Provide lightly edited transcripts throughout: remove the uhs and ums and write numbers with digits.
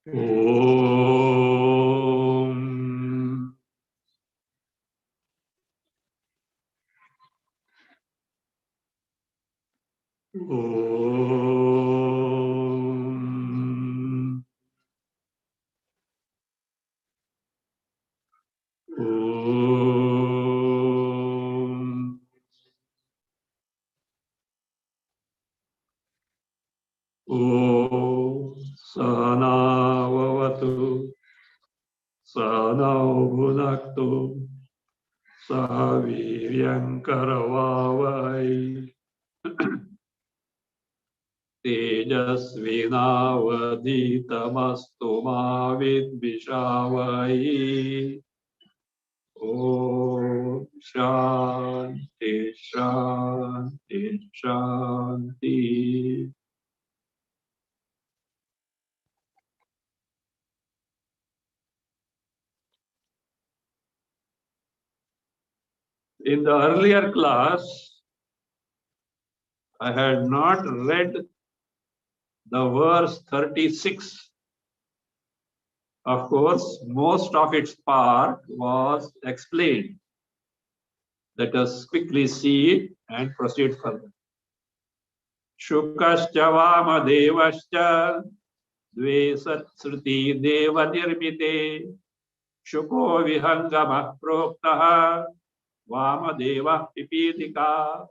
Om. Om. Om. Om Sahana Vavatu Sahana Bhunaktu Sahaviryankaravavai Tejasvinavaditamastu ma vidvishavai. Om Shanti Shanti Shanti. In the earlier class, I had not read the verse 36. Of course, most of its part was explained. Let us quickly see it and proceed further. Shukascha Vamadevascha Dve Sruti Deva Nirmite Shuko Vihangama Proktaha Vamadeva Pipidika.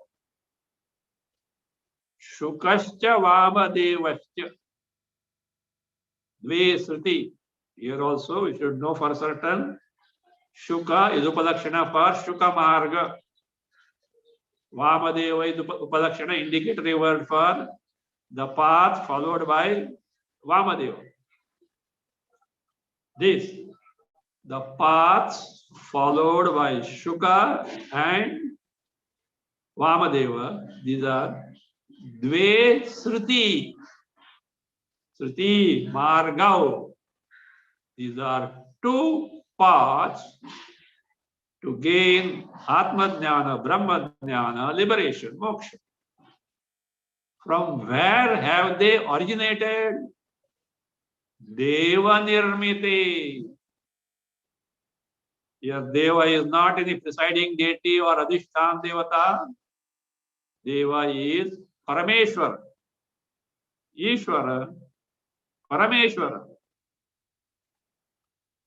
Shukascha Vamadevascha Dve Sruti. Here also we should know for certain. Shuka is Upadakshana for Shuka Marga. Vamadeva is Upadakshana, indicatory word for the path followed by Vamadeva. This, the paths followed by Shuka and Vamadeva, these are Dve Sruti. Sruti, Margau. These are two paths to gain Atma Jnana, Brahma Jnana, liberation, moksha. From where have they originated? Deva Nirmite. Here Deva is not any presiding deity or Adhishtan Devata. Deva is Parameshwar. Ishvara, Parameshwara.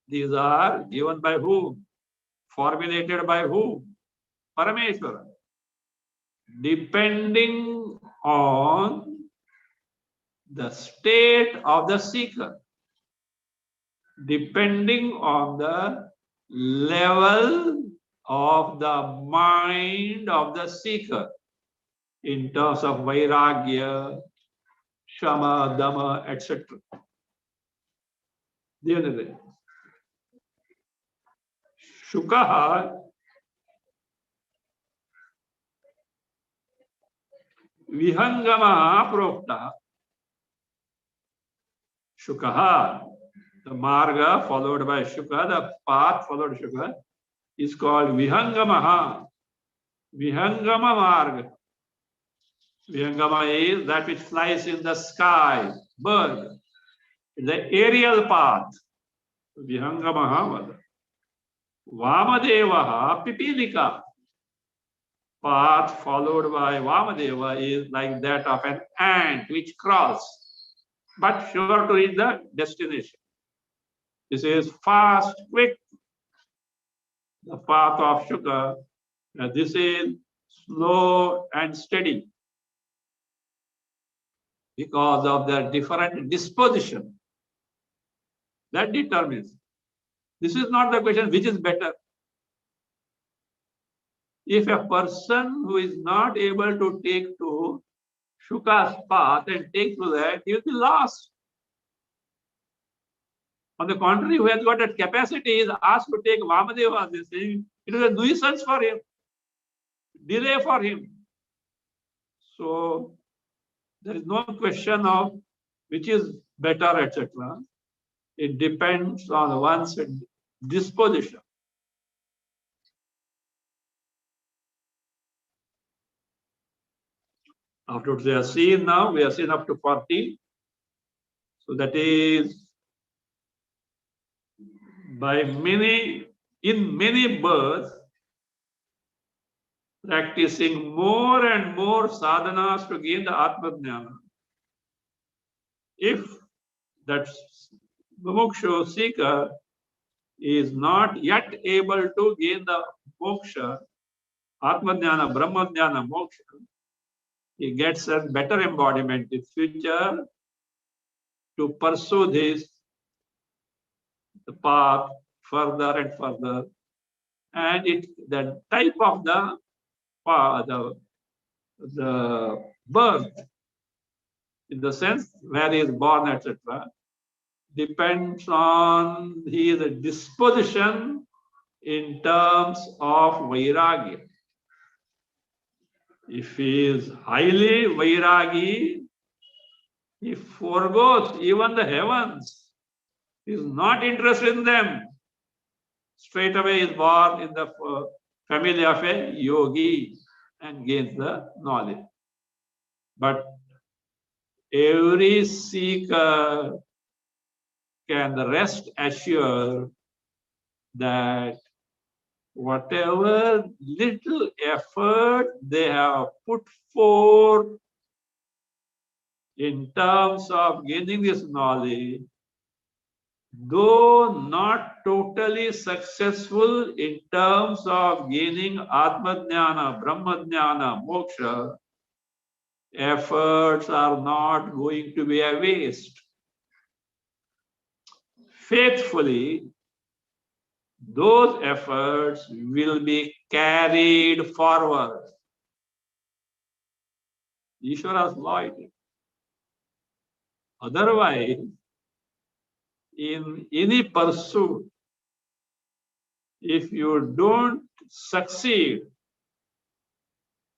These are given by whom? Formulated by whom? Parameshwara. Depending on the state of the seeker, depending on the level of the mind of the seeker in terms of vairagya, shama, dama, etc. Shukaha Vihangama Prokta. Shukaha, the marga followed by Shuka, the path followed Shuka, is called Vihangamaha. Vihangama marga. Vihangama is that which flies in the sky, bird. The aerial path. Vihangamaha. Vamadevaha Pipilika. Path followed by Vamadeva is like that of an ant which crawls, but sure to reach the destination. This is fast, quick. The path of Shuka. This is slow and steady because of their different disposition. That determines. This is not the question which is better. If a person who is not able to take to Shuka's path and take to that, he will be lost. On the contrary, who has got that capacity is asked to take Vamadeva, this thing, it is a nuisance for him, delay for him. So there is no question of which is better, etc. It depends on one's disposition. After we have seen now, we have seen up to 40. So that is in many births, practicing more and more sadhanas to gain the Atma-jnana. If that mumukshu seeker is not yet able to gain the moksha, Atma-jnana, Brahma-jnana, moksha, he gets a better embodiment in future to pursue this the path further and further. And the type of the birth, in the sense where he is born, etc., depends on his disposition in terms of vairagya. If he is highly vairagi, he forgoes even the heavens. He is not interested in them. Straight away is born in the family of a yogi and gains the knowledge. But every seeker can rest assured that whatever little effort they have put forth in terms of gaining this knowledge, though not totally successful in terms of gaining Atma-jnana, Brahma-jnana, moksha, efforts are not going to be a waste. Faithfully, those efforts will be carried forward. Ishvara's loyalty. Otherwise, in any pursuit, if you don't succeed,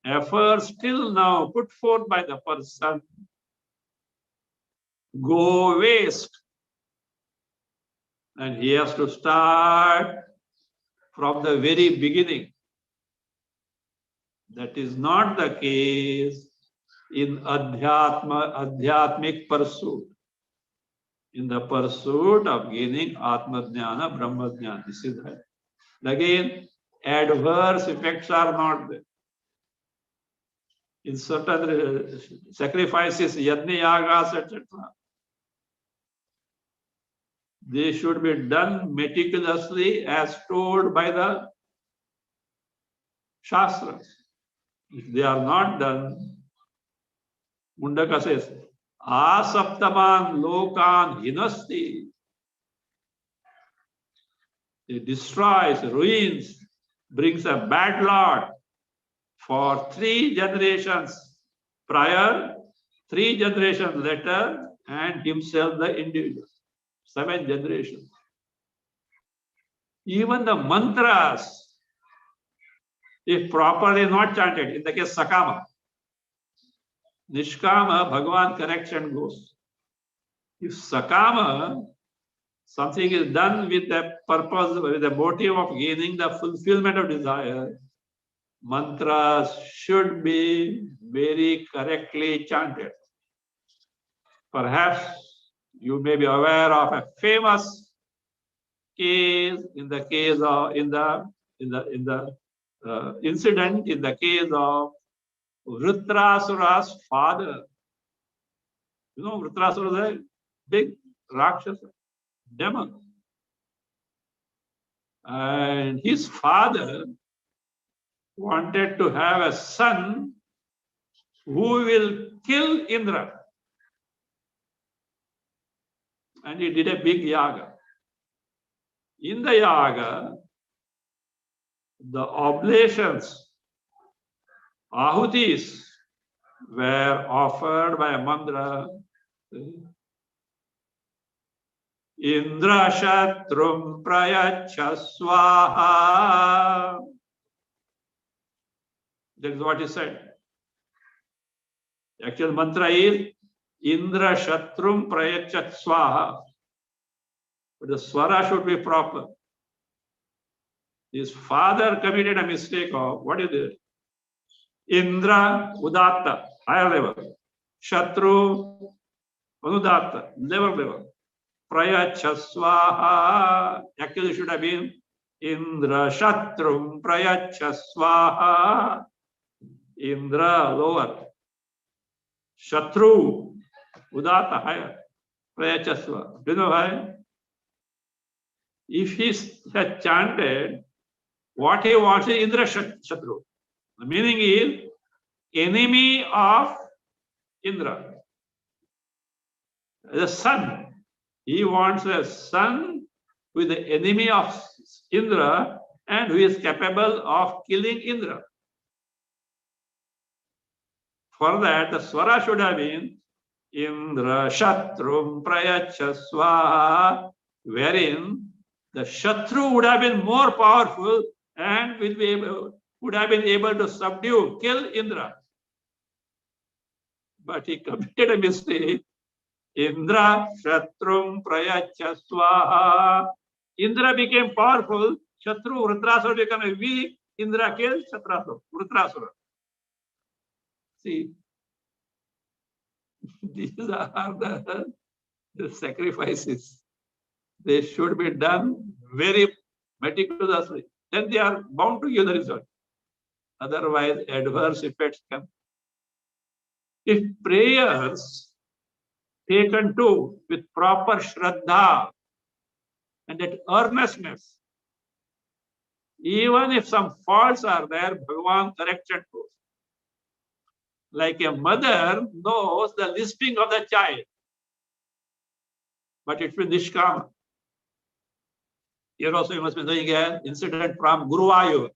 efforts till now put forth by the person go waste. And he has to start from the very beginning. That is not the case in adhyatmic pursuit. In the pursuit of gaining Atma-jnana, Brahma-jnana. This is that. Again, adverse effects are not there. In certain sacrifices, yajna, yagas, etc., they should be done meticulously as told by the Shastras. If they are not done, Mundaka says, asaptaman lokan hinasti. It destroys, ruins, brings a bad lot for 3 generations prior, 3 generations later, and himself the individual. 7 generations. Even the mantras, if properly not chanted, in the case Sakama, Nishkama, Bhagavan correction goes. If Sakama, something is done with the purpose, with the motive of gaining the fulfillment of desire, mantras should be very correctly chanted. Perhaps you may be aware of a famous case in the case of incident in the case of Vritrasura's father. You know, Vritrasura is a big Rakshasa, demon. And his father wanted to have a son who will kill Indra. And he did a big yaga. In the yaga, the oblations, ahutis, were offered by a mantra. Indra Shatrum Prayacha Swaha. That is what he said. The actual mantra is Indra Shatrum Prayacha Swaha. But the swara should be proper. His father committed a mistake of what is it? Indra Udatta, higher level. Shatru Anudatta, lower level. Prayacha Swaha. Actually, should have been Indra Shatrum Prayacha Swaha. Indra lower. Shatru Udata higher. Prayacha Swaha. Do you know why? If he had chanted, what he wants is Indra Shatru. The meaning is enemy of Indra. The sun. He wants a son who is the enemy of Indra and who is capable of killing Indra. For that, the swara should have been Indra Shatrum Prayacha Swaha, wherein the Shatru would have been more powerful and would have been able to subdue, kill Indra. But he committed a mistake. Indra Shatrum Prayacha Swaha. Indra became powerful. Shatru Vrutrasura became a weak. Indra killed Vrutrasura. See, these are the sacrifices. They should be done very meticulously. Then they are bound to give the result. Otherwise, adverse effects come. If prayers taken to with proper shraddha and that earnestness, even if some faults are there, Bhagavan corrected those. Like a mother knows the lisping of the child, but it will nishkama. Here also you must be knowing an incident from Guruvayur.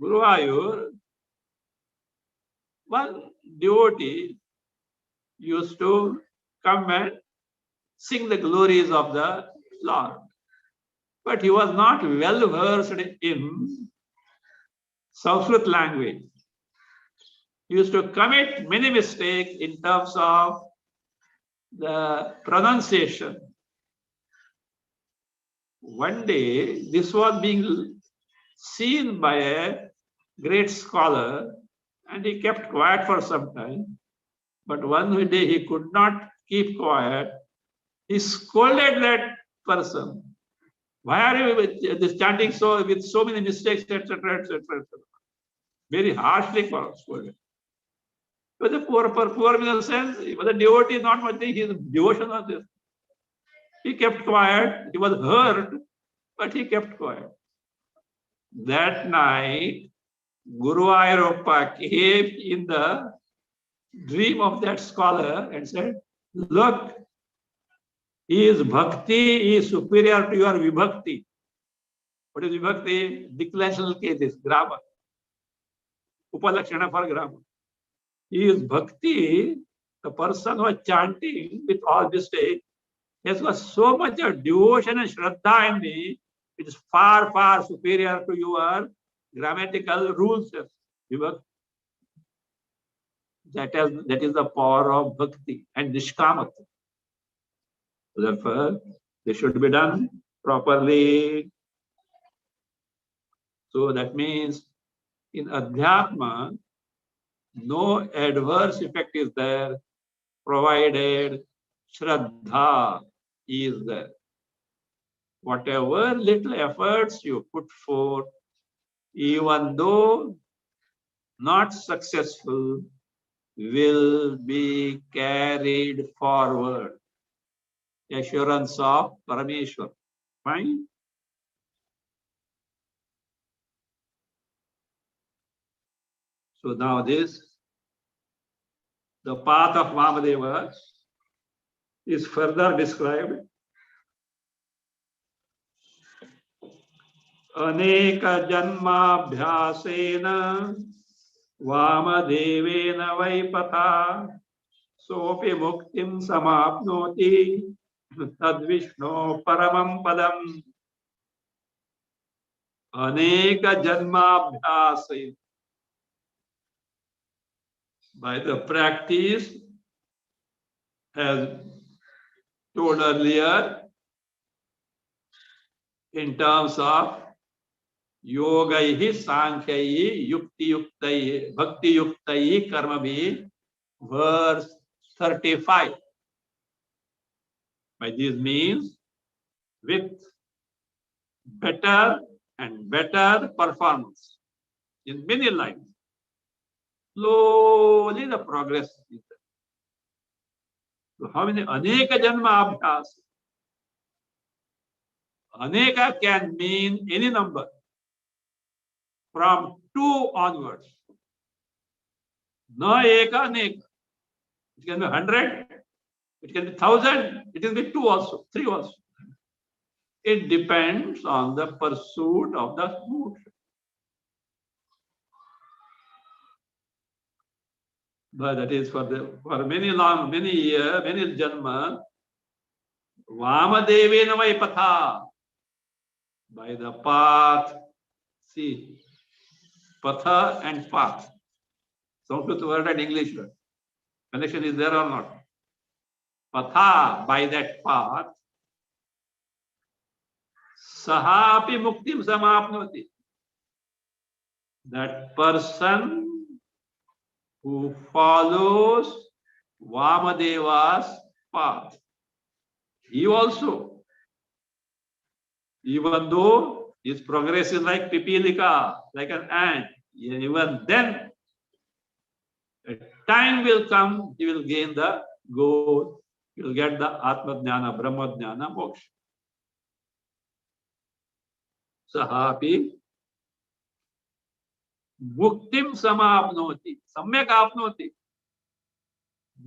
Guruvayur, one devotee used to come and sing the glories of the Lord. But he was not well versed in Sanskrit language. He used to commit many mistakes in terms of the pronunciation. One day, this was being seen by a great scholar, and he kept quiet for some time. But one day he could not keep quiet. He scolded that person. Why are you chanting so with so many mistakes, etc., etc., etc.? Very harshly scolded. But the poor in a sense, but the devotee is not much thing, his devotion was this. He kept quiet, he was hurt, but he kept quiet. That night, Guru Ayurappa came in the dream of that scholar and said, look, his bhakti is superior to your vibhakti. What is vibhakti? Declensional cases, grammar. Upalakshana for grammar. His bhakti, the person who was chanting with all mistake, has got so much of devotion and shraddha in me, it is far, far superior to your grammatical rules. That is the power of bhakti and nishkamata. Therefore, they should be done properly. So that means in Adhyatma, no adverse effect is there, provided Shraddha is there. Whatever little efforts you put forth, even though not successful, will be carried forward. Assurance of Parameshwar. Fine? So now this, the path of Vamadeva is further described. Aneka janmabhyasena Vamadevena vaipatha sopi muktim samapnoti tadvishno paramam padam. Aneka janmabhyasena. By the practice, as told earlier, in terms of yogaihi, sankhyayi, yukti yuktai, bhakti yuktai, karmabhi, verse 35. By this means, with better and better performance in many lines, slowly the progress is there. So how many aneka janma abhyas? Aneka can mean any number from 2 onwards. No eka aneka. It can be 100, it can be 1,000, it can be 2 also, 3 also. It depends on the pursuit of the mood. But that is for many years, many janma. Vamadevena Vaipatha. By the path. See, patha and path. Sanskrit word and English word. Connection is there or not? Patha, by that path. Sahapi muktim samapnoti. That person who follows Vamadeva's path, he also, even though his progress is like pipilika, like an ant, even then, a time will come, he will gain the goal, he will get the Atma Jnana, Brahma Jnana, Moksha. Sahapi muktim samapnoti, samyak apnoti.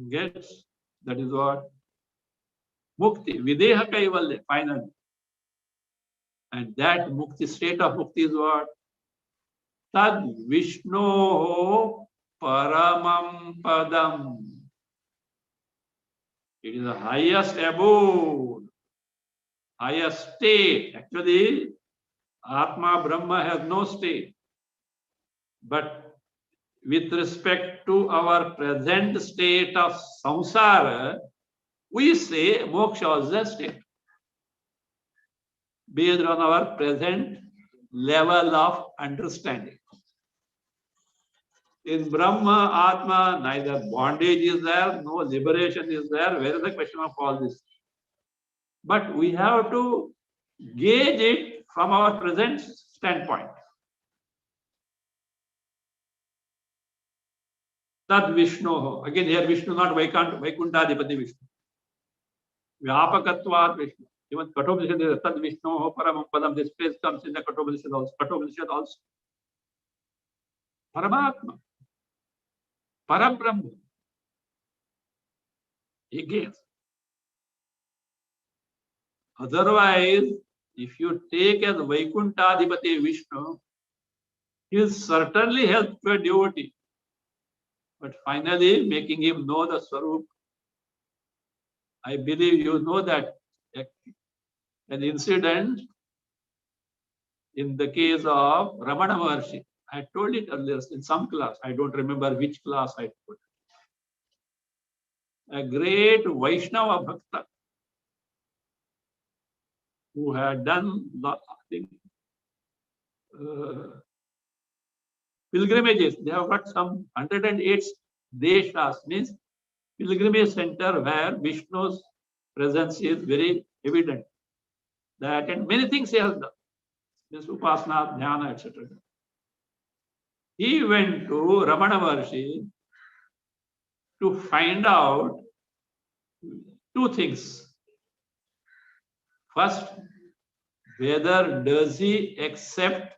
Gets, that is what? Mukti, videha kaivalya, finally. And that mukti, state of mukti is what? Tad Vishno paramam padam. It is the highest abode, highest state. Actually, Atma Brahma has no state. But with respect to our present state of samsara, we say moksha is the state. Based on our present level of understanding. In Brahma, Atma, neither bondage is there, no liberation is there. Where is the question of all this? But we have to gauge it from our present standpoint. Tad Vishnu. Again, here Vishnu, not Vaikuntadipati Vishnu. Vyapakatvat Vishnu. Even Kathopanishad is Tad Vishnu Paramam Padam. This phrase comes in the Kathopanishad also. Kathopanishad also. Paramatma. Parambrahma. Again. Otherwise, if you take as Vaikuntadipati Vishnu, he will certainly help a devotee. But finally, making him know the Swarup. I believe you know that an incident in the case of Ramana Maharshi. I told it earlier in some class. I don't remember which class I told. A great Vaishnava Bhakta who had done, I think, pilgrimages. They have got some 108 deshas, means pilgrimage center where Vishnu's presence is very evident. That and many things he has done. This Upasana, Dhyana, etc. He went to Ramana Maharshi to find out 2 things. First, whether does he accept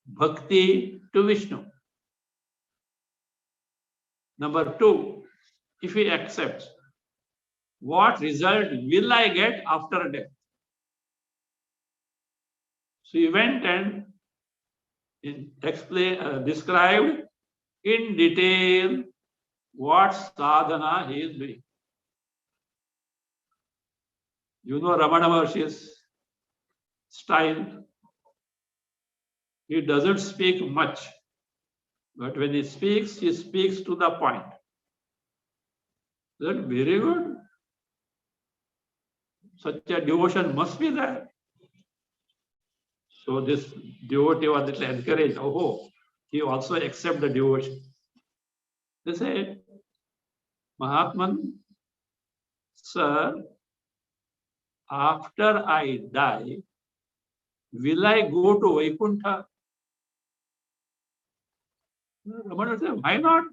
bhakti to Vishnu? Number 2, if he accepts, what result will I get after death? So he went and described in detail what sadhana he is doing. You know Ramana Maharshi's style. He doesn't speak much, but when he speaks to the point. That's very good. Such a devotion must be there. So this devotee was little encouraged. Oh, he also accept the devotion. They said, Mahatman, sir, after I die, will I go to Vaikuntha? Ramana said, why not?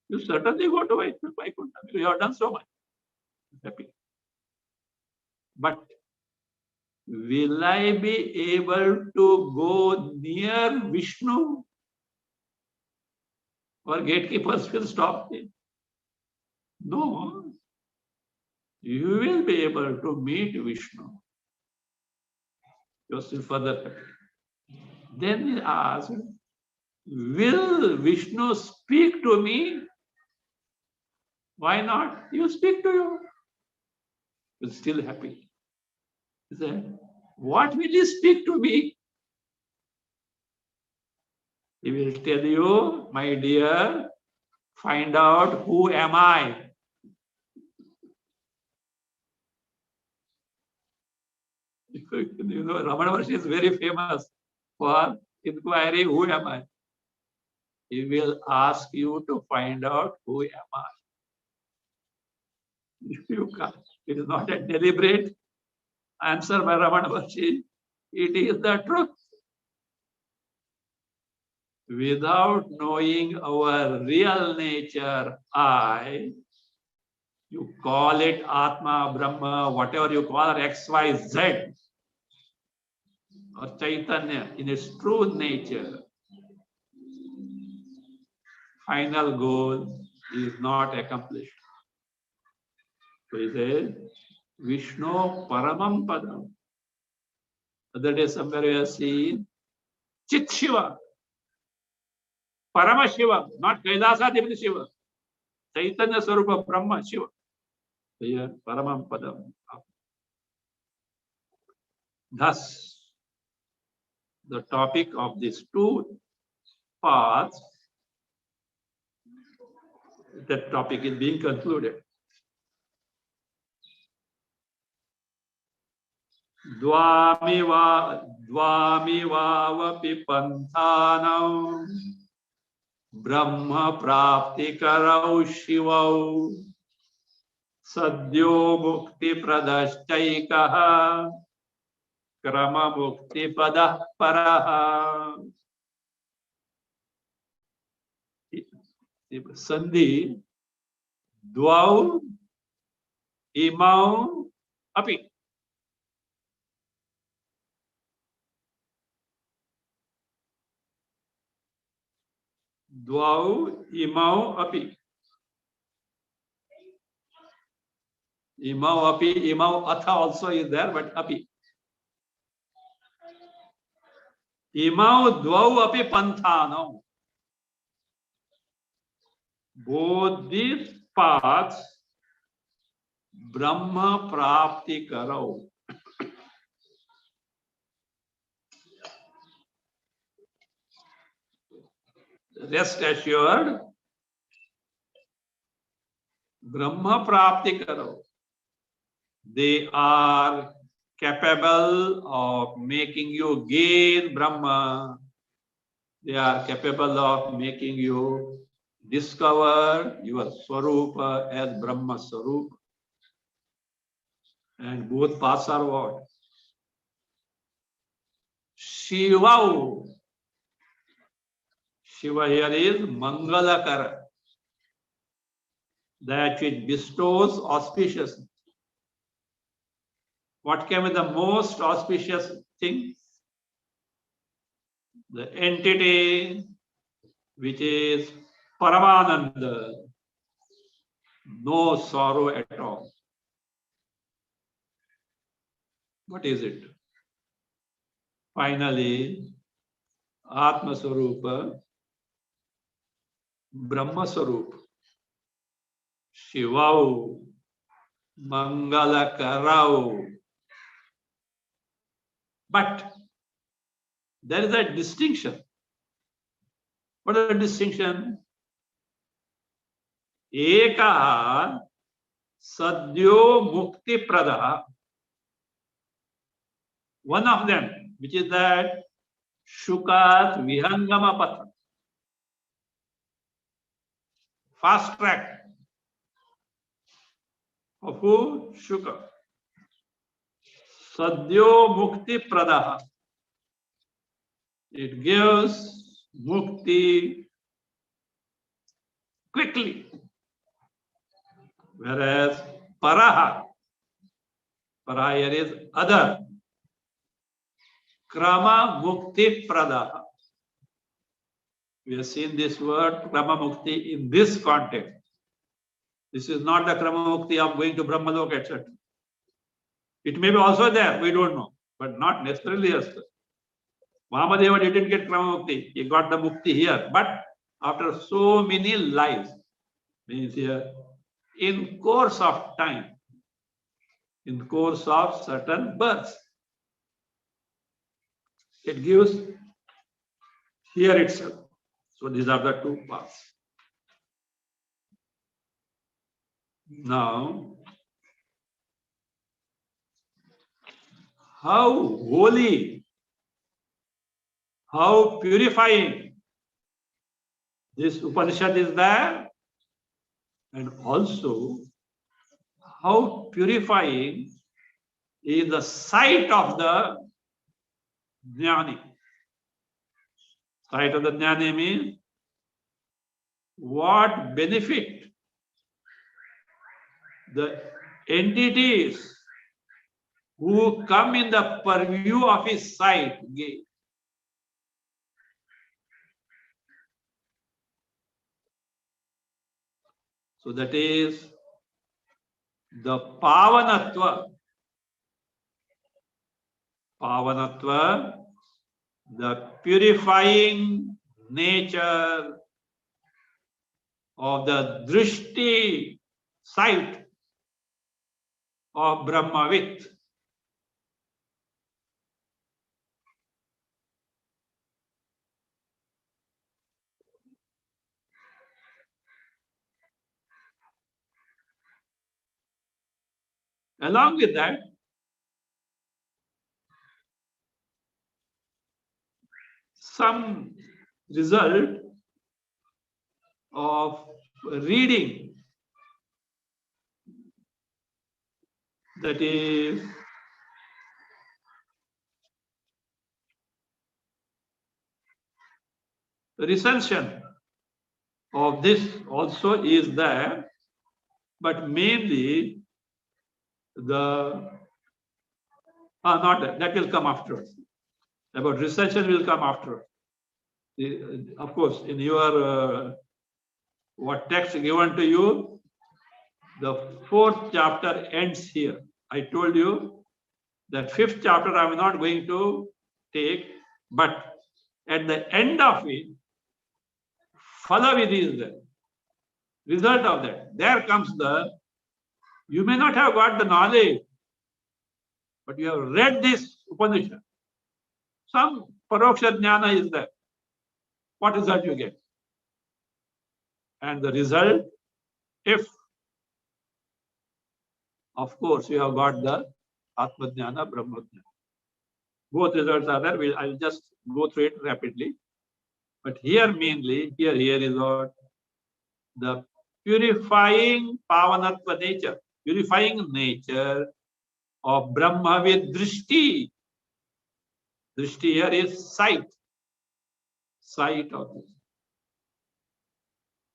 You certainly go to Vaikuntha. You have done so much. Happy. But will I be able to go near Vishnu? Or gatekeepers will stop me? No. You will be able to meet Vishnu. You're still further happy. Then he asked, will Vishnu speak to me? Why not? He will speak to you. You're still happy. He said, what will he speak to me? He will tell you, my dear, find out who am I. You know, Ramana Maharshi is very famous for inquiry, who am I? He will ask you to find out who am I. You can't. It is not a deliberate answer by Ramana Maharshi. It is the truth. Without knowing our real nature, I, you call it Atma, Brahma, whatever you call it, X, Y, Z, or Chaitanya, in its true nature, final goal is not accomplished. So he says, Vishnu Paramam Padam. Other day somewhere we have seen Chit Shiva, Parama Shiva, not Kailasa Devini Shiva, Chaitanya Swarupa Brahma Shiva. So here, Paramam Padam. Thus, the topic of these two paths, that topic is being concluded. Dvamivapi panthanam Brahma prapti karau shivau Sadyo mukti pradashtaikaha Krama mukti padah paraha. Sandhi dvau imau api. Dvau imau api. Imau api, imau atha also is there, but api. Imau dvau api panthanam. Both these paths, Brahma prapti karau. Rest assured, Brahma prapti karau. They are capable of making you gain Brahma. They are capable of making you discover your Swarupa as Brahma Swarupa. And both paths are what? Shiva. Shiva here is Mangalakara, that which bestows auspiciousness. What can be the most auspicious thing? The entity which is Paramananda, no sorrow at all. What is it? Finally, Atma Swarupa, Brahma Swarupa, Shivau, Mangalakarau. But there is a distinction. What is the distinction? Eka Sadyo Mukti Prada. One of them, which is that Shukat Vihangama Patha. Fast track of who? Shuka. Sadhyo Mukti Pradaha. It gives mukti quickly. Whereas Paraha here is other. Krama Mukti Pradaha. We have seen this word Krama Mukti in this context. This is not the Krama Mukti of going to Brahmalok, etc. It may be also there, we don't know, but not necessarily as such. Vamadeva didn't get Krama Mukti, he got the Mukti here, but after so many lives, means here, in course of time, in course of certain births, it gives here itself. So these are the two paths. Now, how holy, how purifying this Upanishad is there, and also how purifying is the sight of the Jnani. Sight of the Jnani means what benefit the entities who come in the purview of his sight give. So that is the Pavanatva. Pavanatva, the purifying nature of the drishti sight of Brahmavit. Along with that, some result of reading, that is recension of this also is there, but mainly the not that will come afterwards. About recension will come after. Of course, in your what text given to you, the 4th chapter ends here. I told you that 5th chapter I am not going to take, but at the end of it, Phalavidhi is there. Result of that. There comes the, you may not have got the knowledge, but you have read this Upanishad. Some Paroksha Jnana is there. What result you get? And the result, if, of course, you have got the Atma Jnana, Brahma Jnana. Both results are there. I'll just go through it rapidly. But here mainly, here is what? The purifying Pavanatva nature, purifying nature of Brahmavid Drishti. Drishti here is sight. Sight of this.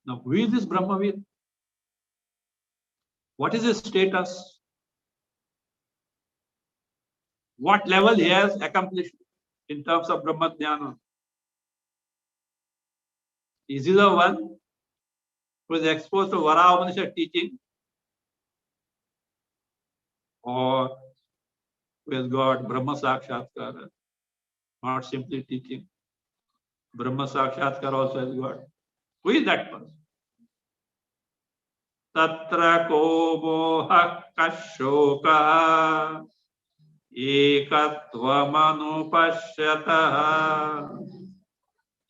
Now, who is this Brahmavid? What is his status? What level he has accomplished in terms of Brahma Jnana? Is he the one who is exposed to Varaha Upanishad teaching? Or who has got Brahma Sakshatkara, not simply teaching? Brahma Sakshatkara also has got. Who is that person? Tatra ko moha kashoka ekatvamanupashyatah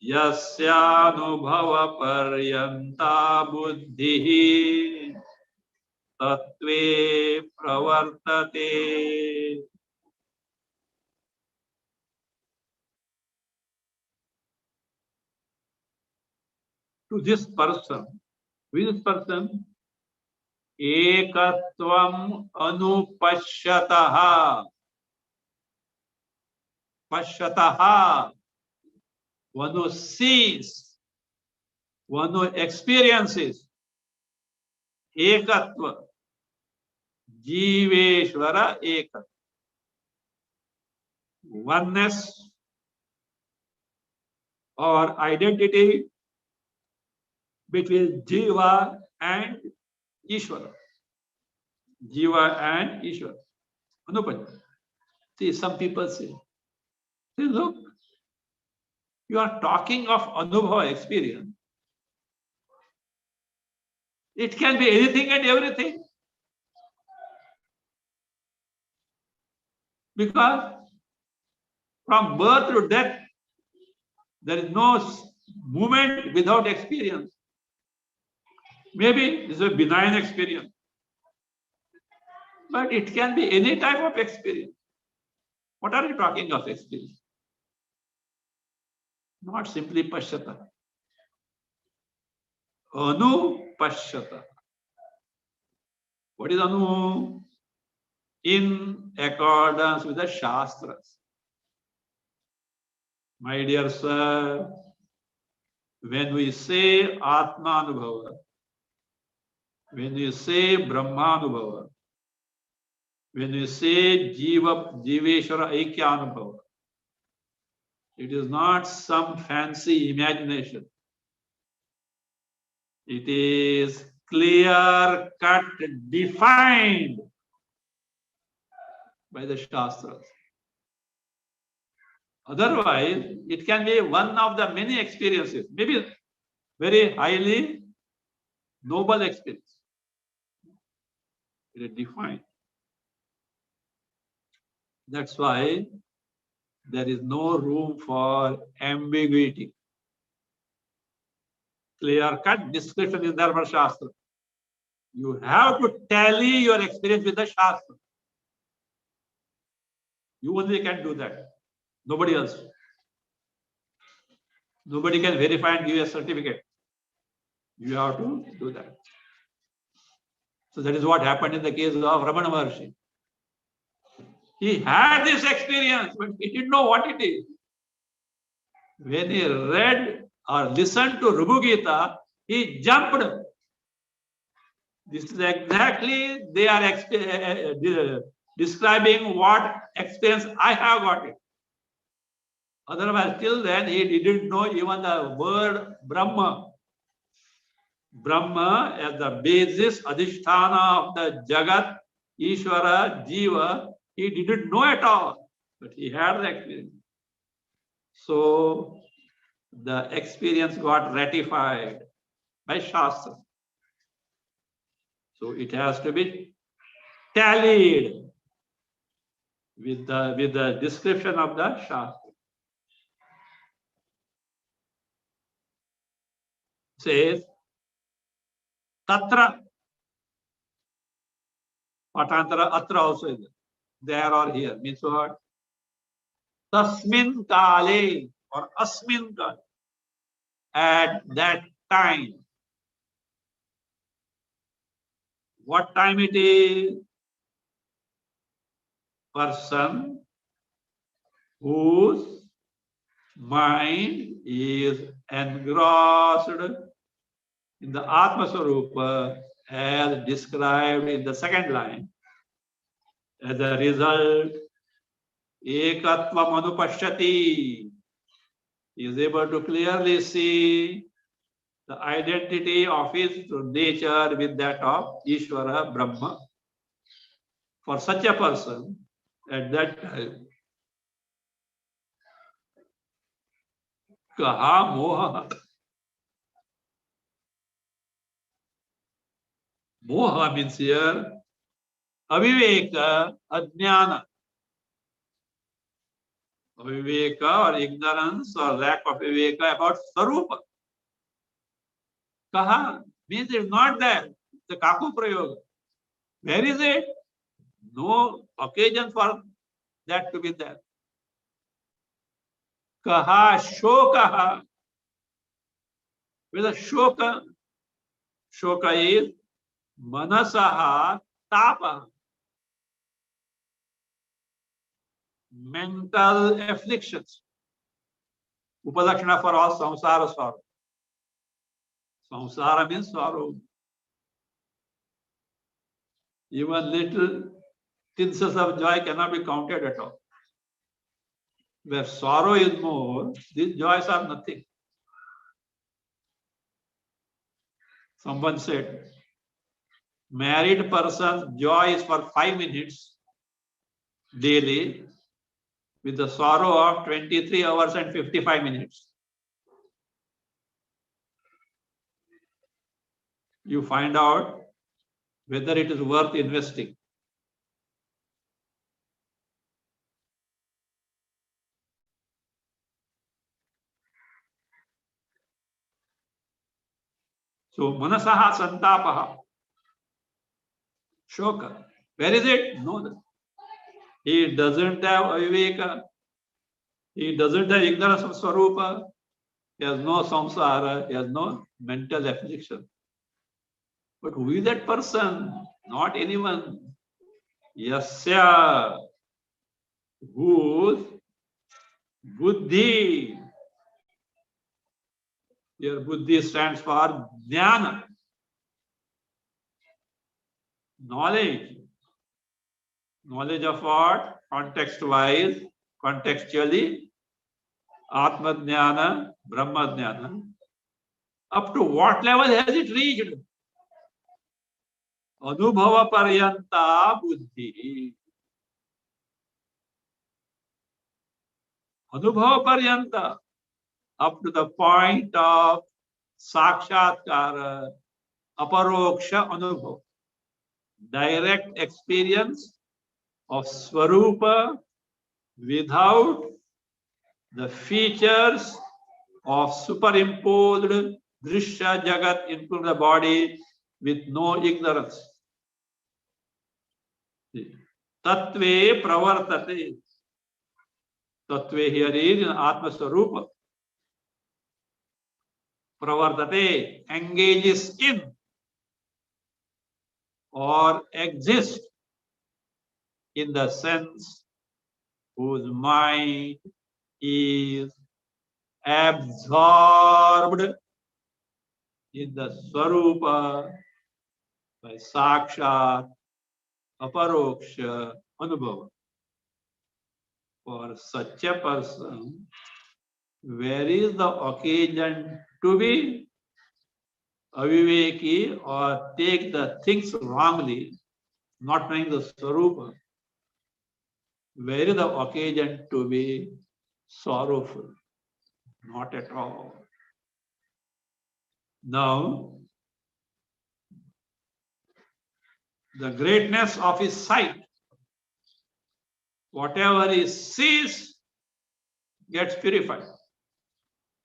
yasyanubhava paryanta buddhihi tatve pravartate. To this person, who is this person? Ekatvam anupashyataha. Pashyataha, one who sees, one who experiences ekatva, jiveshvara ekatva, oneness or identity between Jiva and Ishvara. Jiva and Ishvara. Anupad. See, some people say, look, you are talking of Anubhava experience. It can be anything and everything. Because from birth to death, there is no movement without experience. Maybe this is a benign experience. But it can be any type of experience. What are you talking of experience? Not simply Pashyata. Anu Pashyata. What is Anu? In accordance with the Shastras. My dear sir, when we say Atma Anubhava, when we say Brahma Anubhava, when we say Jiveshwara Aikya Anubhava, it is not some fancy imagination. It is clear cut, defined by the Shastras. Otherwise, it can be one of the many experiences, maybe very highly noble experience. It is defined. That's why there is no room for ambiguity. Clear-cut description is there for Shastra. You have to tally your experience with the Shastra. You only can do that. Nobody else. Nobody can verify and give you a certificate. You have to do that. So that is what happened in the case of Ramana Maharshi. He had this experience, but he didn't know what it is. When he read or listened to Rubu Gita, he jumped. This is exactly they are describing what experience I have got it. Otherwise, till then, he didn't know even the word Brahma. Brahma as the basis, Adhisthana of the Jagat, Ishvara, Jiva, he didn't know at all, but he had the experience. So the experience got ratified by Shastra. So it has to be tallied with the description of the Shastra. Says Tatra. Patantara Atra also is there or here. Means what? Tasmin Kale or Asmin Kale. At that time. What time it is? Person whose mind is engrossed in the Atma Swarupa as described in the second line. As a result, Ekatvam Anupashyati is able to clearly see the identity of his nature with that of Ishvara Brahma. For such a person, at that time, Kaha Moha. Moha means here Aviveka, Ajnana. Aviveka or ignorance or lack of Viveka about Sarupa. Kaha means it's not there. It's a Kaku Prayoga. Where is it? No occasion for that to be there. Kaha Shokaha. With a Shoka, Shoka is Manasaha Tapa. mental afflictions. Upadakshana for all samsara sorrow. Samsara means sorrow. Even little tinses of joy cannot be counted at all. Where sorrow is more, these joys are nothing. Someone said, married person's joy is for 5 minutes daily with the sorrow of 23 hours and 55 minutes. You find out whether it is worth investing. So, manasaha santapaha, shoka. Where is it? No. He doesn't have aviveka. He doesn't have ignorance of swarupa. He has no samsara. He has no mental affliction. But who is that person? Not anyone. Yasya, whose buddhi. Your buddhi stands for jnana, knowledge. Knowledge of what? Context-wise, contextually, Atma Jnana, Brahma Jnana. Up to what level has it reached? Anubhava Paryanta Buddhi. Anubhava Paryanta. Up to the point of Sakshatkara, Aparoksha Anubhava. Direct experience of Swarupa without the features of superimposed Drishya Jagat into the body with no ignorance. Tattve pravartate. Tattve here is in Atma Swarupa. Pravartate, engages in or exists in the sense whose mind is absorbed in the Swarupa by Sakshat, Aparoksha, Anubhava. For such a person, where is the occasion to be aviveki or take the things wrongly, not knowing the Swarupa? Where is the occasion to be sorrowful? Not at all. Now, the greatness of his sight, whatever he sees gets purified,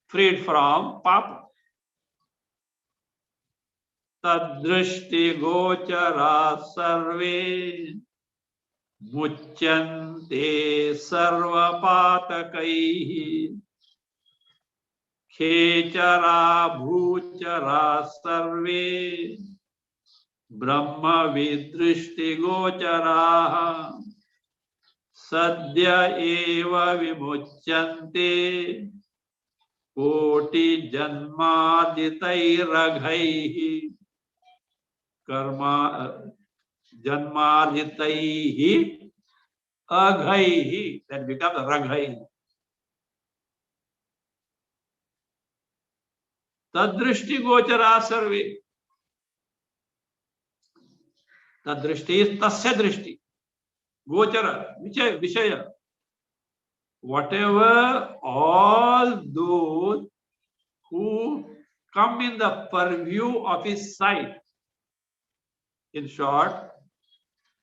freed from papa. Tadrishti gochara sarve muchyante sarva patakaihi khechara bhuchara sarve brahma vidrishti gocharaha sadya eva vimuchyante koti janmaditairagaihi karma janmaditaihi aghaihi, that becomes raghaihi. Tadrishti gochara sarve. Tadrishti is tasya drishti. Gochara, vishaya. Whatever all those who come in the purview of his sight. In short,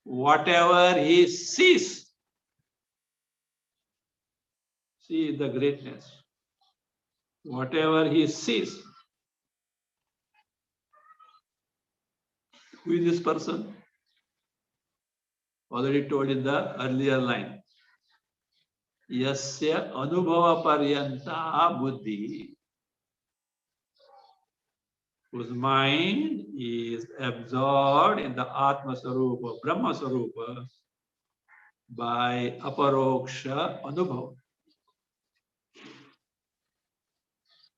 whatever he sees, see the greatness. Whatever he sees. Who is this person? Already told in the earlier line. Yasya anubhava paryanta buddhi. Whose mind is absorbed in the Atma Sarupa, Brahma Sarupa, by aparoksha anubhav.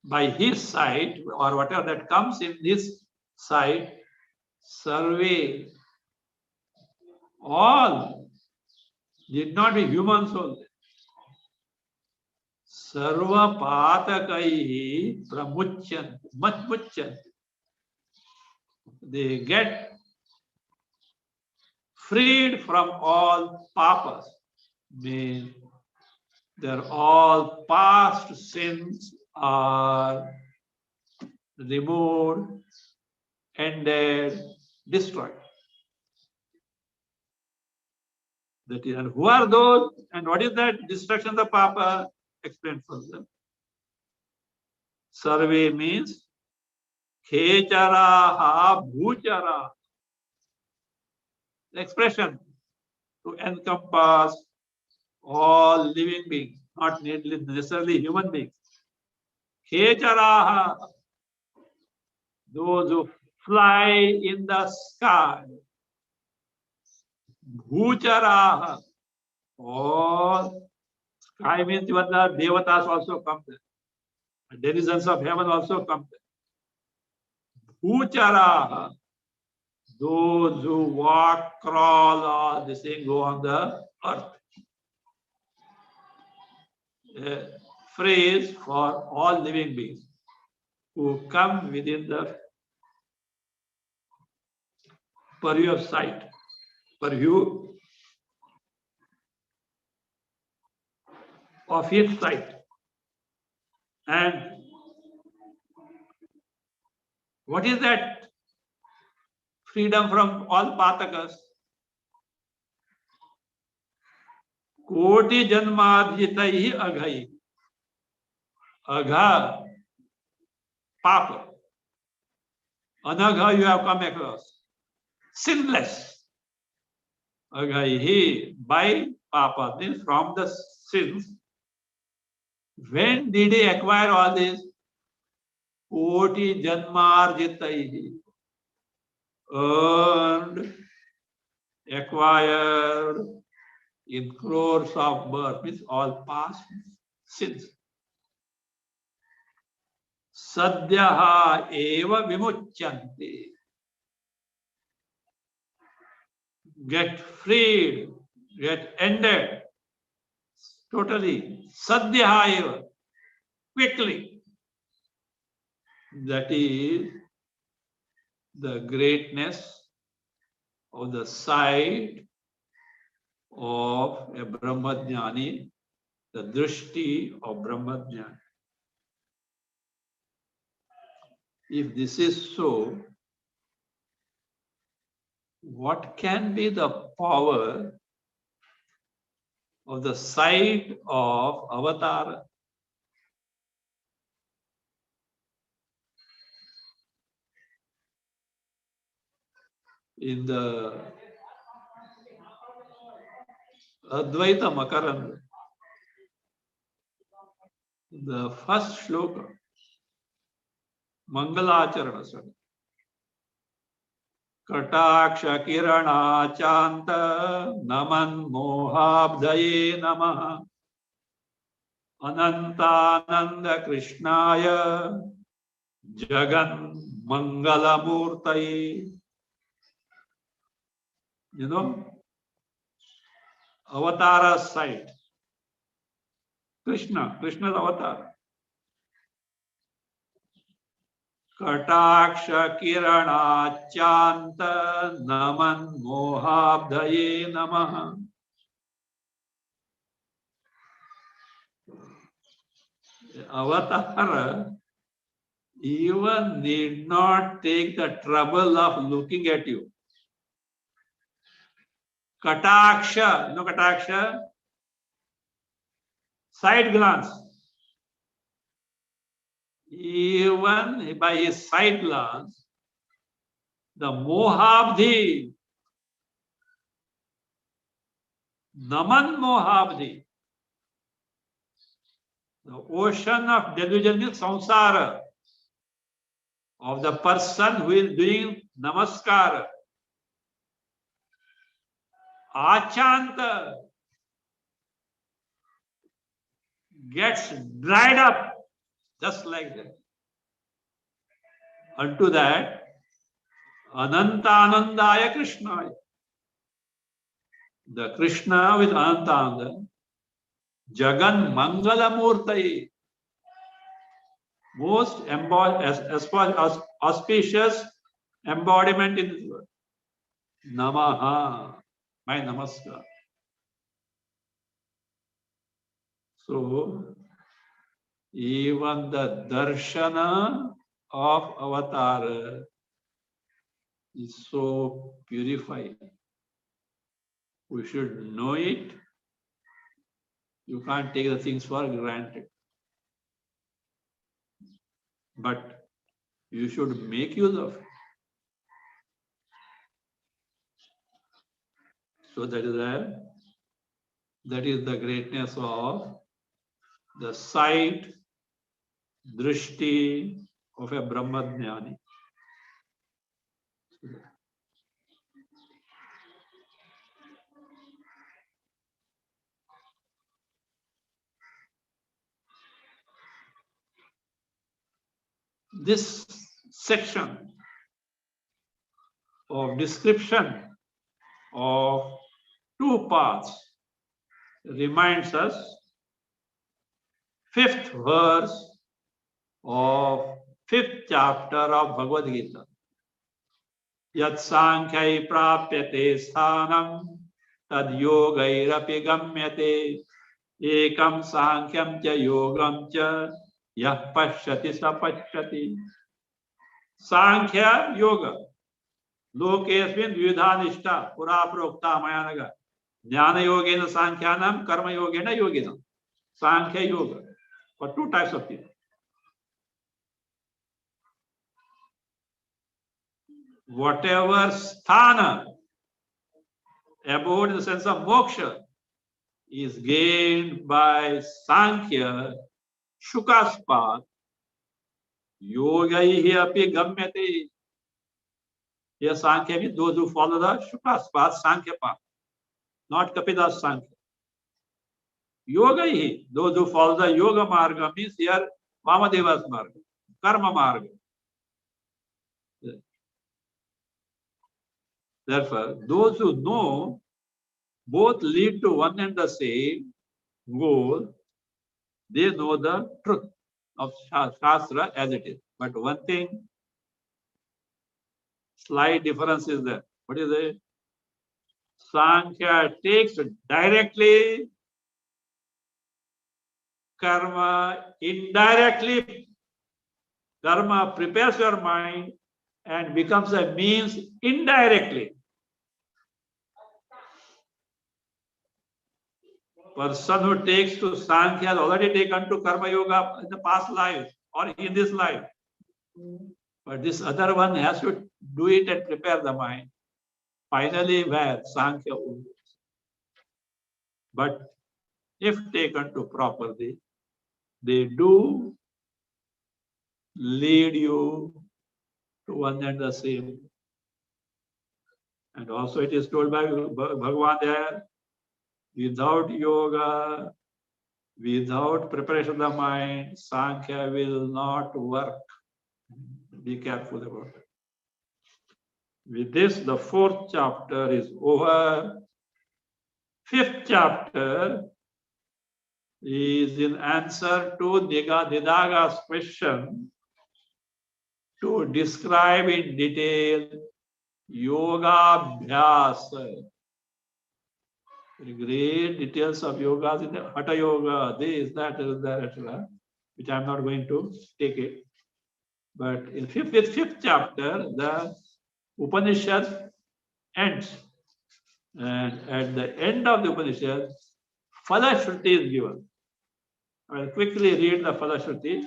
By his sight, or whatever that comes in this sight, survey, all, did not be human soul. Sarva patakaihi pramuchyant, matmuchyant. They get freed from all papas. Means their all past sins are removed, ended, destroyed. That is, and who are those? And what is that destruction of the papa? Explained further. Survey means khechara bhuchara. Expression to encompass all living beings, not necessarily human beings. Khechara, those who fly in the sky. Bhuchara, all sky means even the devatas also come there. The denizens of heaven also come there. Bhuchara, those who walk, crawl, or this thing go on the earth. A phrase for all living beings who come within the purview of sight, purview of his sight. And what is that freedom from all patakas? Koti janmadhitai aghai. Agha, papa. Anagha you have come across. Sinless. Aghai, by papa, means from the sins. When did he acquire all this? Koti janmarjitai. Earned, acquired in crores of birth, means all past sins. Sadhyaha eva vimucyanti. Get freed, get ended totally. Sadhyaha eva, quickly. That is the greatness of the sight of a Brahmajnani, the drishti of Brahmajnani. If this is so, what can be the power of the sight of Avatara? In the Advaita Makaranda, the first shloka, Mangalacharana Sada. Kataksha Kirana Chanta Naman Mohabdaye Namaha Anantananda Krishnaya Jagan Mangalamurtaye. You know, Avatara sight. Krishna's avatar. Kataksha Kirana Chanta Naman Mohabdaye Namaha. Avatara even need not take the trouble of looking at you. Kataksha, no Kataksha, side glance. Even by his side glance, the Mohabdi, Naman Mohabdi, the ocean of delusion is samsara of the person who is doing namaskar. Achanta, gets dried up just like that. Unto that, Anantanandaya Krishnaya. The Krishna with Anantananda, Jagan Mangalamurtaye, most auspicious embodiment in this world. Namaha, my namaskar. So, even the darshana of avatar is so purifying. We should know it. You can't take the things for granted. But you should make use of it. So that is the greatness of the sight, drishti of a Brahmajnani. This section of description of two paths reminds us fifth verse of fifth chapter of Bhagavad Gita. Yat sankhai prapyate sthanam tad yogairapi gamyate ekam sankyam cha yogam cha yah pashyati sapashyati. Sankhya yoga lokesmin dvidha nishta pura prokta mayanaga jnana yogena sankhyanam karma yogena yoginam. Sankhya yoga for two types of people. Whatever sthana, abode in the sense of moksha, is gained by Sankhya, Shuka's path, yogaihi api gamyate. Here Sankhya means those who follow the Shuka's path, Sankhya path, not Kapila's Sankhya. Yogaihi, those who follow the Yoga Marga means here Vamadeva's Marga, Karma Marga. Therefore, those who know both lead to one and the same goal, they know the truth of Shastra as it is. But one thing, slight difference is there. What is it? Sankhya takes directly, karma indirectly. Karma prepares your mind and becomes a means indirectly. Person who takes to Sankhya has already taken to Karma Yoga in the past life or in this life. But this other one has to do it and prepare the mind. Finally, where Sankhya will. But if taken to properly, they do lead you to one and the same. And also it is told by Bhagavan there, without yoga, without preparation of the mind, Sankhya will not work. Be careful about it. With this, the fourth chapter is over. Fifth chapter is in answer to Nidaga's question to describe in detail yoga abhyas. Great details of yogas in the Hatha Yoga, this, that, etc., which I'm not going to take it. But in fifth chapter, the Upanishad ends. And at the end of the Upanishad, Falashruti is given. I will quickly read the Falashruti.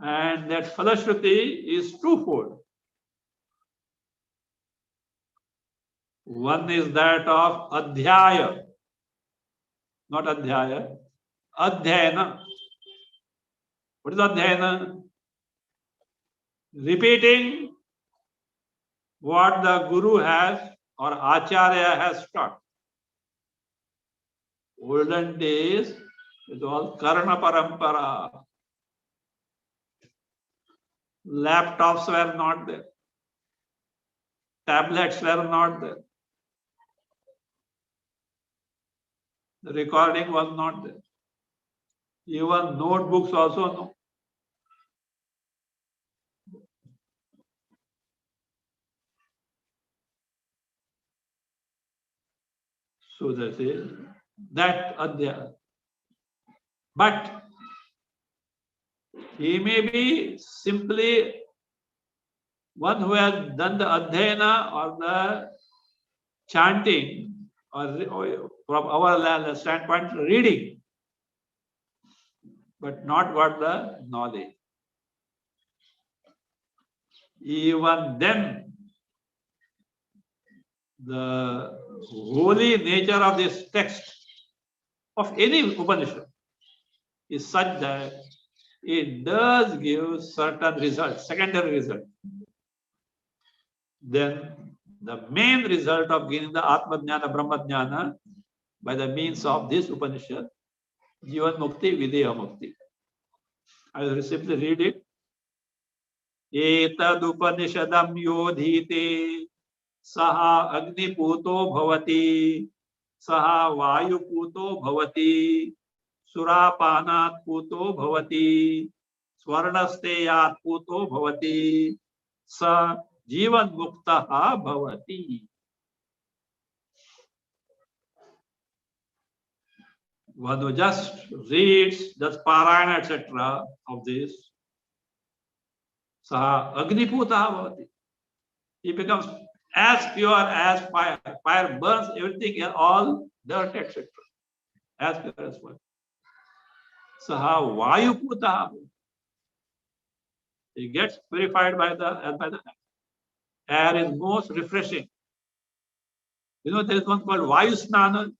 And that Falashruti is twofold. One is that of Adhyaya, not Adhyaya, Adhyayana. What is Adhyayana? Repeating what the Guru has or Acharya has taught. Olden days, It was Karna Parampara. Laptops were not there. Tablets were not there. The recording was not there. Even notebooks also no. So that is that Adhyaya. But he may be simply one who has done the Adhyayana or the chanting, or from our standpoint, reading, but not got the knowledge. Even then, the holy nature of this text of any Upanishad is such that it does give certain results, secondary results. Then the main result of gaining the Atma Jnana, Brahma Jnana by the means of this Upanishad, Jivan Mukti, Videha Mukti. I will simply read it. Etad Upanishadam yodhite saha agniputo bhavati saha vayuputo bhavati surapanat puto bhavati swarnasteyat puto bhavati sa jivan muktaha bhavati. One who just reads, does parayana, etc. of this, saha agniputa bhavati. He becomes as pure as fire. Fire burns everything and all dirt, etc. As pure as fire. Saha vayuputa. He gets purified by the air is most refreshing. You know, there is one called Vayu Snana.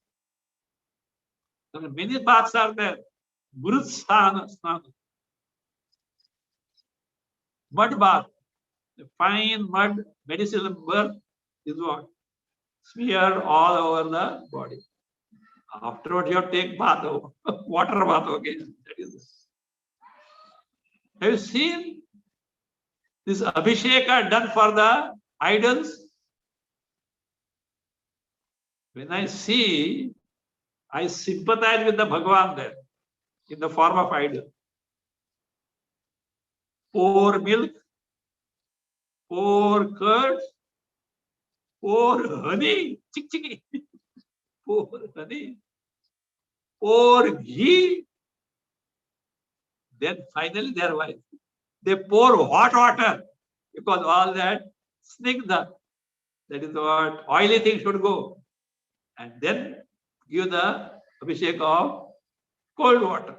Many baths are there. Mrut Snana. Mud bath. The fine mud, medicinal mud is what? Smeared all over the body. Afterwards, you have to take bath, water bath again. That is. Have you seen this Abhisheka done for the idols? When I see, I sympathize with the Bhagavan there in the form of idol. Pour milk, pour curd, pour honey, chick chicky, pour honey, pour ghee. Then finally their wife. They pour hot water because all that snigdha, that is what oily thing should go. And then give the abhishek of cold water.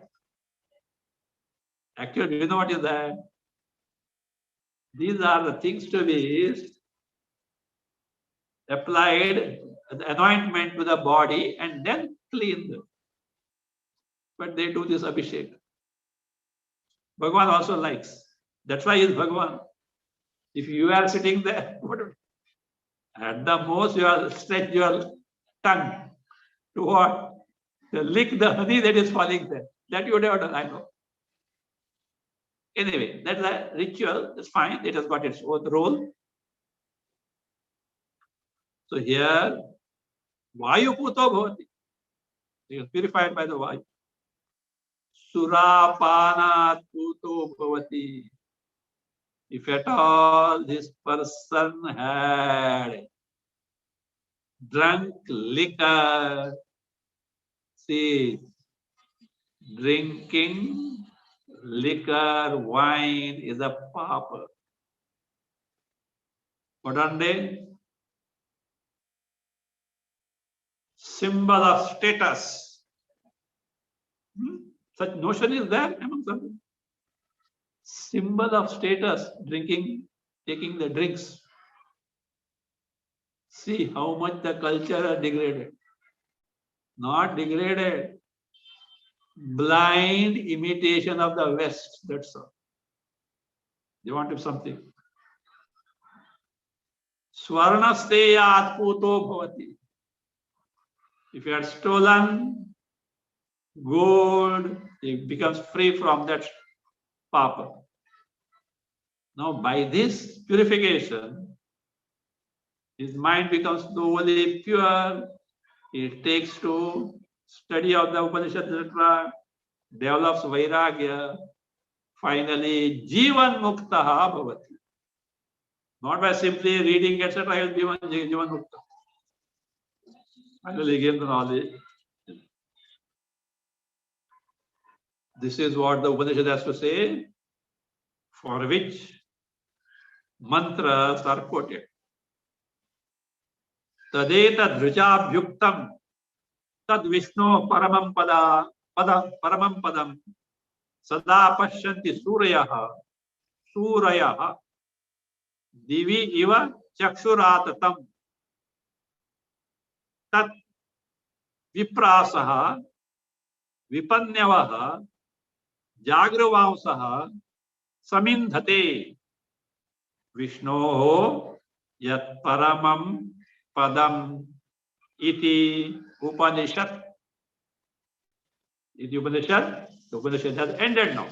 Actually, you know what is that? These are the things to be applied, the anointment to the body and then clean them. But they do this abhishek. Bhagavan also likes. That's why he is Bhagavan. If you are sitting there, at the most you are stretch your tongue to what? To lick the honey that is falling there. That you would have done, I know. Anyway, that's a ritual. It's fine. It has got its own role. So here, Vayu Puto Bhavati. He is purified by the Vayu. Surapana Puto Bhavati. If at all this person had drunk liquor, see, drinking liquor, wine is a papa. Modern day, symbol of status. Such notion is there among some. Symbol of status, drinking, taking the drinks. See how much the culture are degraded. Not degraded. Blind imitation of the West, that's all. They wanted something. Swarnasteyat puto bhavati. If you had stolen, gold, he becomes free from that papa. Now, by this purification, his mind becomes slowly pure. He takes to study of the Upanishad, etc., develops vairagya. Finally, Jivan Muktaha Bhavati. Not by simply reading, etc., he will become Jivan Mukta. Finally, gain the knowledge. This is what the Upanishad has to say, for which mantras are quoted. Tadeta dhruchabhyuktam tad Vishnu paramam paramam padam sada pashyanti surayah divi iva chakshuratatam tat viprasaha vipanyavaha जागृवांसः समindhate विष्णोः यत् परमं पदम iti Upanishad. Iti Upanishad. The Upanishad has ended now.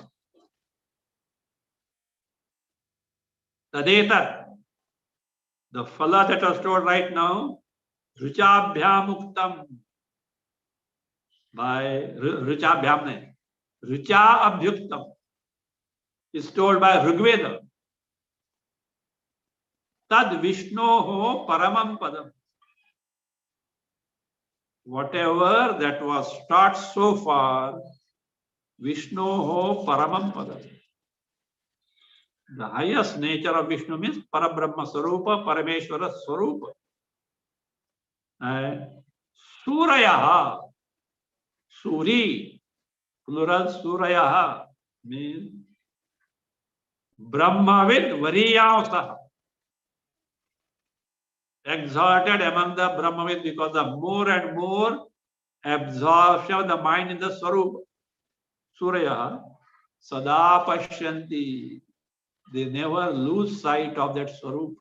Tadetat. The phala that was told right now, Ruchabhyamuktam. By Ruchabhyam. Rucha Abhyuktam is told by Rigveda. Tad Vishnoho Paramam Padam. Whatever that was taught so far, Vishnoho Paramam Padam. The highest nature of Vishnu means Parabrahma Sarupa, Parameshwara Sarupa. Surayaha, Suri, plural Surayaha means Brahmavid Variyasaha. Exalted among the Brahmavid because the more and more absorption of the mind in the Sarupa. Surya, Sada Pashyanti. They never lose sight of that Sarupa.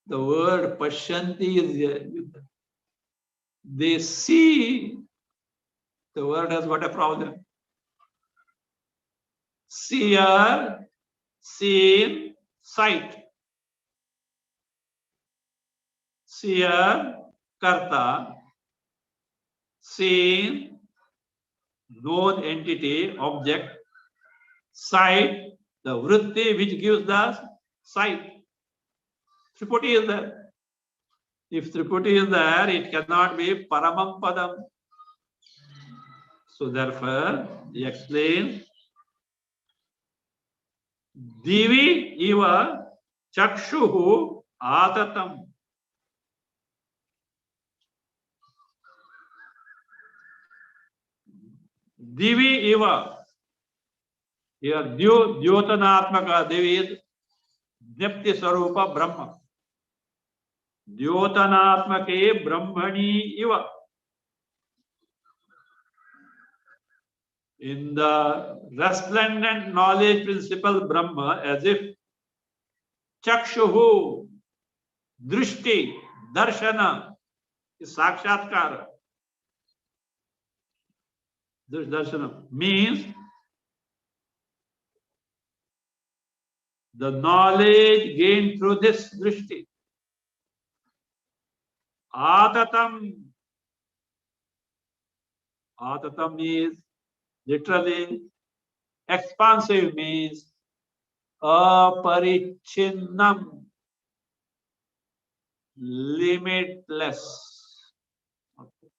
The word Pashyanti is they see. The word has got a problem. Seer, seen, sight. Seer, karta, seen, known entity, object, sight, the vritti which gives the sight. Triputi is there. If Triputi is there, it cannot be Paramam Padam. So therefore, he explains, Divi iva chakshuhu atatam. Divi iva. Here, Dyotanatmaka Devi is Nipti Sarupa Brahma. Dyotanatmake Brahmani iva. In the resplendent knowledge principle Brahma, as if Chakshuhu, Drishti, Darshana is Sakshatkara. This Darshana means the knowledge gained through this Drishti. Atatam. Atatam is literally expansive, means aparichinnam, limitless. Okay.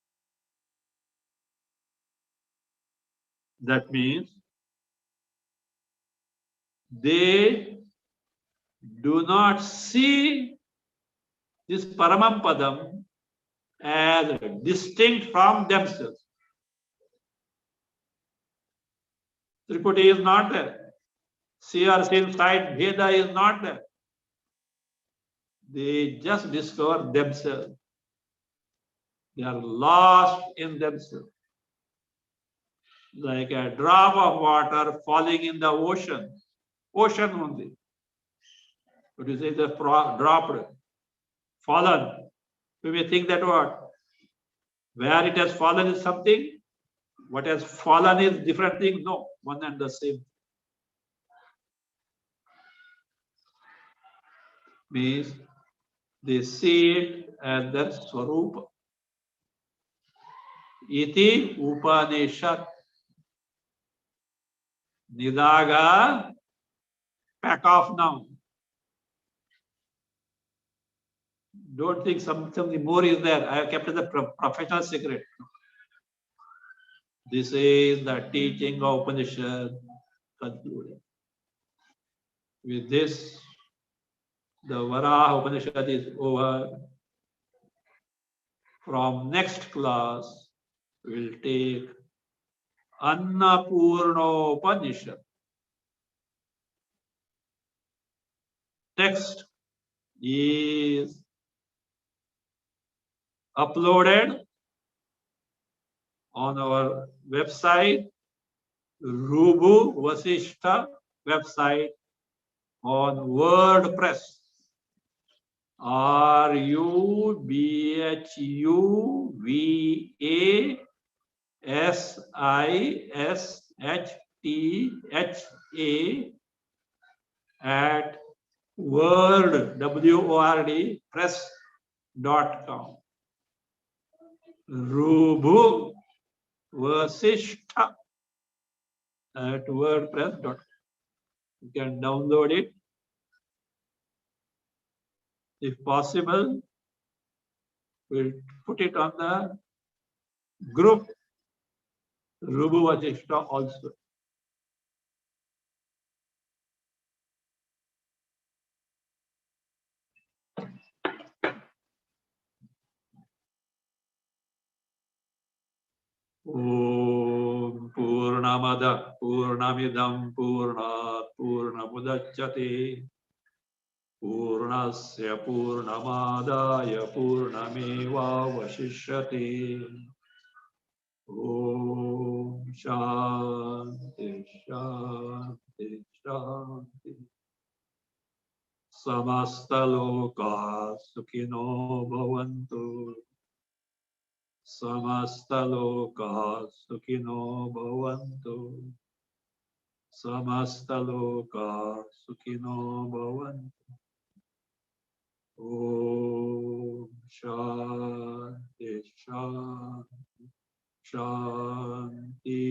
That means they do not see this Paramam Padam as distinct from themselves. Triputi is not there. Seer, seen, sight, Veda is not there. They just discover themselves. They are lost in themselves. Like a drop of water falling in the ocean. Ocean only. But you say the dropped, fallen. We may think that what? Where it has fallen is something, what has fallen is different thing. No, one and the same. Means they see it as the Swarupa. Iti Upanishad. Nidaga, pack off now. Don't think something more is there. I have kept it a professional secret. This is the teaching of Upanishad concluded. With this, the Varaha Upanishad is over. From next class, we'll take Annapurna Upanishad. Text is uploaded on our website, Rubu Vasishtha website on WordPress. RUBHUVASISHTHA at word, WORD, press.com. Rubu Vasishtha at wordpress.com. You can download it. If possible, we'll put it on the group Rubu Vasishtha also. Om Purnamada Purnamidam Purnat Purnamudachyate Purnasya Purnamadaya Purnameva Vashishyate. Om Shanti Shanti Shanti. Samasta Loka Sukhino Bhavantu. Samasta Loka Sukhino Bhavantu. Samasta Loka Sukhino Bhavantu. Om Shanti Shanti Shanti.